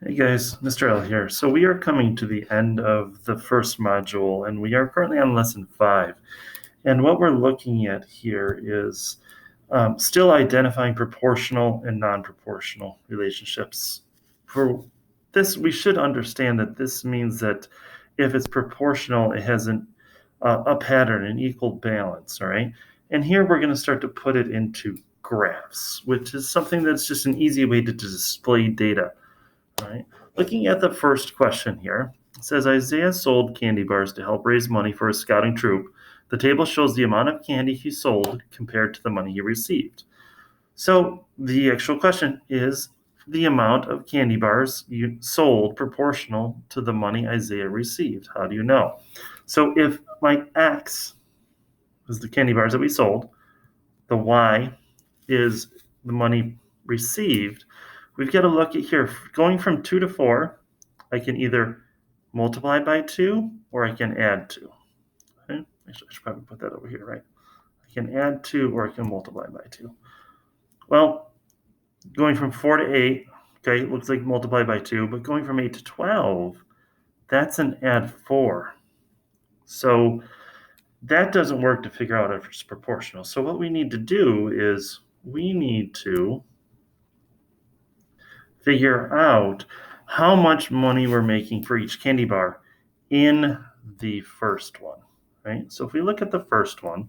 Hey guys, Mr. L here. So we are coming to the end of the first module and we are currently on lesson 5. And what we're looking at here is still identifying proportional and non-proportional relationships. For this, we should understand that this means that if it's proportional, it has a pattern, an equal balance, all right? And here we're going to start to put it into graphs, which is something that's just an easy way to display data. All right. Looking at the first question here, it says Isaiah sold candy bars to help raise money for his scouting troop. The table shows the amount of candy he sold compared to the money he received. So the actual question is the amount of candy bars you sold proportional to the money Isaiah received. How do you know? So if my X is the candy bars that we sold, the Y is the money received, we've got to look at here. Going from 2 to 4, I can either multiply by 2 or I can add 2. Okay? Actually, I should probably put that over here, right? I can add 2 or I can multiply by 2. Well, going from 4 to 8, okay, it looks like multiply by 2, but going from 8 to 12, that's an add 4. So that doesn't work to figure out if it's proportional. So what we need to do is we need to figure out how much money we're making for each candy bar in the first one, right? So if we look at the first one,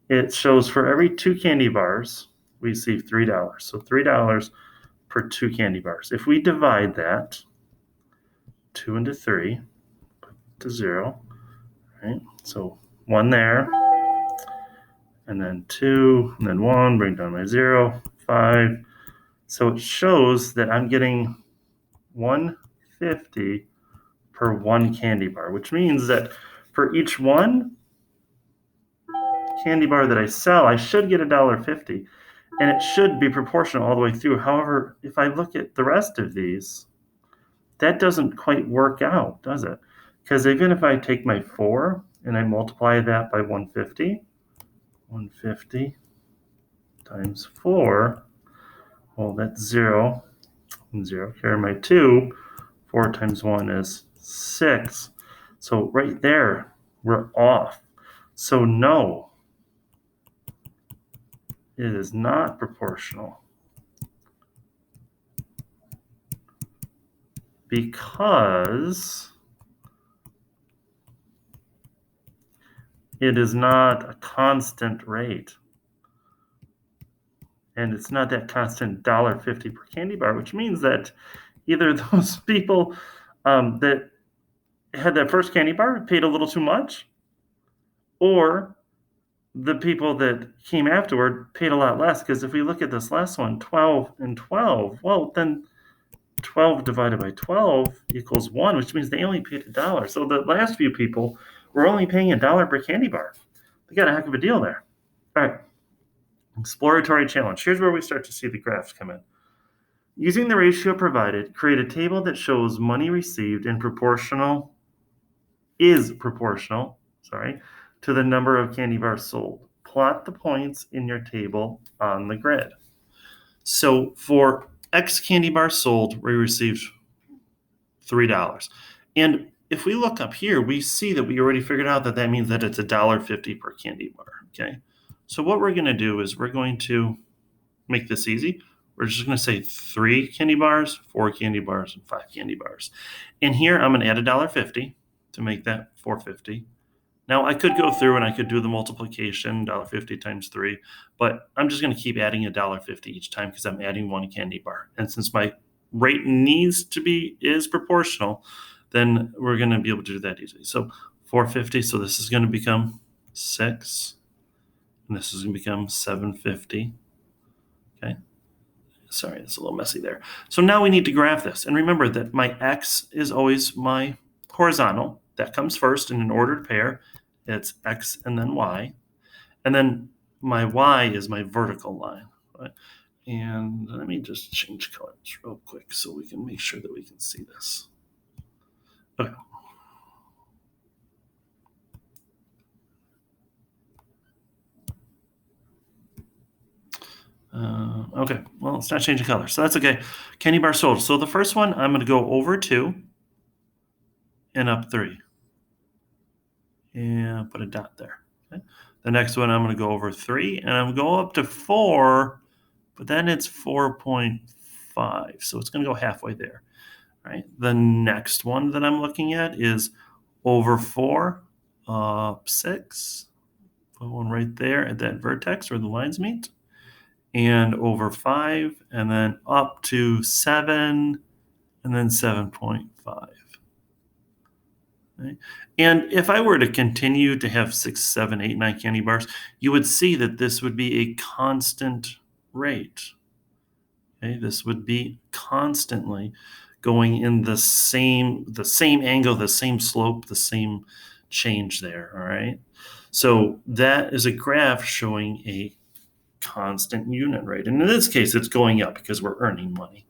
it shows for every 2 candy bars, we receive $3. So $3 per 2 candy bars. If we divide that 2 into 3 to 0, right? So 1 there, and then 2, and then 1, bring down my 0, 5. So it shows that I'm getting 150 per 1 candy bar, which means that for each 1 candy bar that I sell, I should get $1.50, and it should be proportional all the way through. However, if I look at the rest of these, that doesn't quite work out, does it? Because even if I take my 4 and I multiply that by 150, 150 times 4, well, that's 0, and 0. Here are my 2. 4 times 1 is 6. So right there, we're off. So no, it is not proportional because it is not a constant rate. And it's not that constant $1.50 per candy bar, which means that either those people that had that first candy bar paid a little too much, or the people that came afterward paid a lot less. Because if we look at this last one, 12 and 12, well, then 12 divided by 12 equals 1, which means they only paid $1. So the last few people were only paying $1 per candy bar. They got a heck of a deal there. All right, exploratory challenge. Here's where we start to see the graphs come in. Using the ratio provided, create a table that shows money received is proportional to the number of candy bars sold. Plot the points in your table on the grid. So for X candy bars sold, we received $3. And if we look up here, we see that we already figured out that means that it's $1.50 per candy bar, okay? So what we're gonna do is we're going to make this easy. We're just gonna say 3 candy bars, 4 candy bars, and 5 candy bars. And here I'm gonna add $1.50 to make that $4.50. Now I could go through and I could do the multiplication, $1.50 times 3, but I'm just gonna keep adding $1.50 each time because I'm adding 1 candy bar. And since my rate is proportional, then we're gonna be able to do that easily. So $4.50, so this is gonna become 6, and this is gonna become $7.50, okay? Sorry, it's a little messy there. So now we need to graph this. And remember that my X is always my horizontal. That comes first in an ordered pair. It's X and then Y. And then my Y is my vertical line. Right? And let me just change colors real quick so we can make sure that we can see this. Okay. Okay, well, it's not changing color, so that's okay. Candy bar sold. So the first one, I'm going to go over 2 and up 3. And put a dot there. Okay. The next one, I'm going to go over 3 and I'm going to go up to 4, but then it's 4.5. So it's going to go halfway there. Right. The next one that I'm looking at is over 4, up 6. Put one right there at that vertex where the lines meet. And over 5, and then up to 7, and then 7.5. Right? And if I were to continue to have 6, 7, 8, 9 candy bars, you would see that this would be a constant rate. Okay, this would be constantly going in the same angle, the same slope, the same change there. All right. So that is a graph showing a constant unit rate. And in this case, it's going up because we're earning money.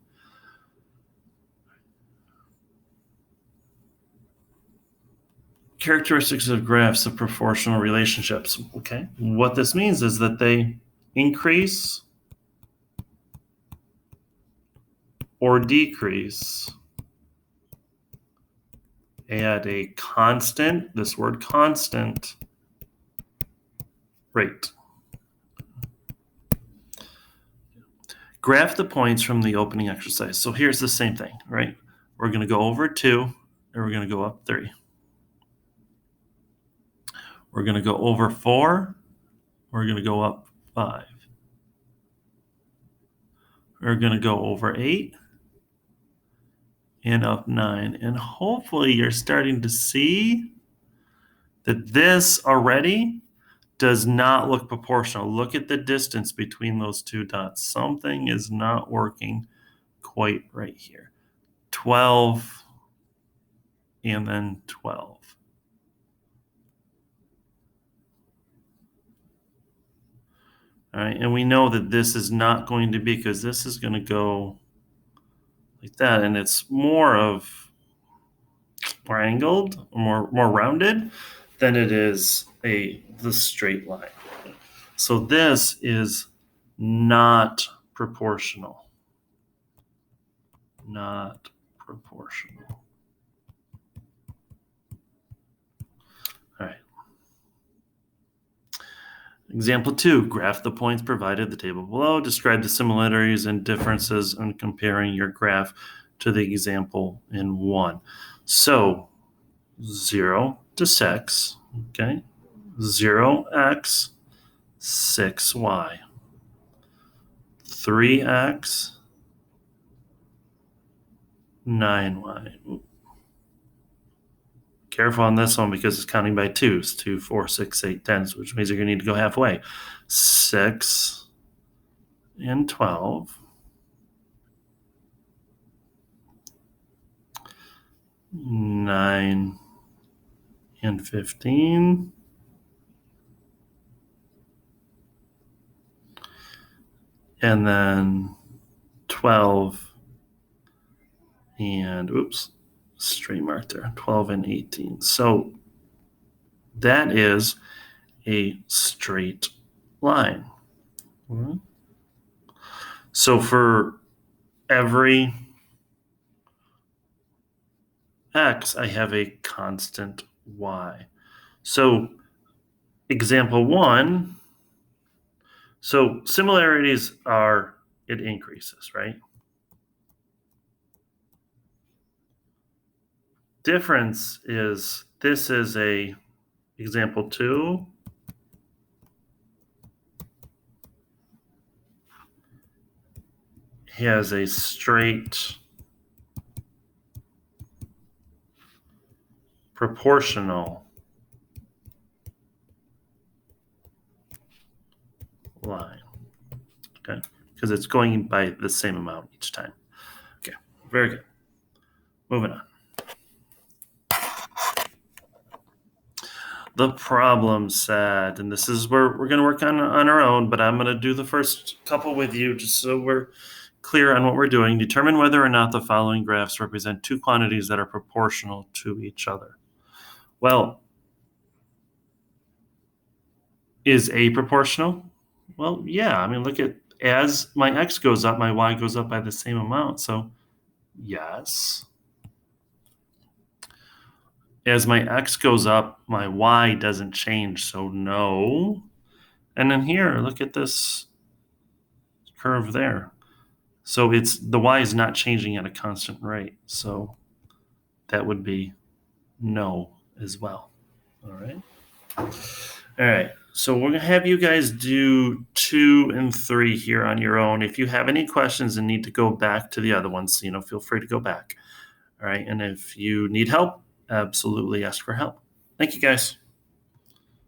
Characteristics of graphs of proportional relationships. Okay. What this means is that they increase or decrease at a constant, this word constant, rate. Graph the points from the opening exercise. So here's the same thing, right? We're going to go over 2 and we're going to go up 3. We're going to go over 4. We're going to go up 5. We're going to go over 8 and up 9. And hopefully you're starting to see that this already does not look proportional. Look at the distance between those two dots. Something is not working quite right here. 12 and then 12. All right, and we know that this is not going to be, because this is going to go like that, and it's more angled, more rounded than it is the straight line. So this is not proportional. Not proportional. All right. Example 2, graph the points provided in the table below. Describe the similarities and differences in comparing your graph to the example in 1. So 0 to 6, okay? 0x, 6y. 3x, 9y. Ooh. Careful on this one because it's counting by 2s. 2, 4, 6, 8, 10, which means you're going to need to go halfway. 6 and 12. 9 and 15. And then 12 and, straight mark there, 12 and 18. So that is a straight line. Mm-hmm. So for every x, I have a constant y. So example 1, so similarities are it increases, right? Difference is this is a example 2. Has a straight proportional line. Okay, because it's going by the same amount each time. Okay, very good. Moving on. The problem set, and this is where we're going to work on our own, but I'm going to do the first couple with you just so we're clear on what we're doing. Determine whether or not the following graphs represent two quantities that are proportional to each other. Well, is A proportional? Well, yeah. I mean, look at as my x goes up, my y goes up by the same amount. So yes. As my x goes up, my y doesn't change. So no. And then here, look at this curve there. So it's the y is not changing at a constant rate. So that would be no as well. All right. All right. So we're going to have you guys do 2 and 3 here on your own. If you have any questions and need to go back to the other ones, feel free to go back. All right. And if you need help, absolutely ask for help. Thank you, guys.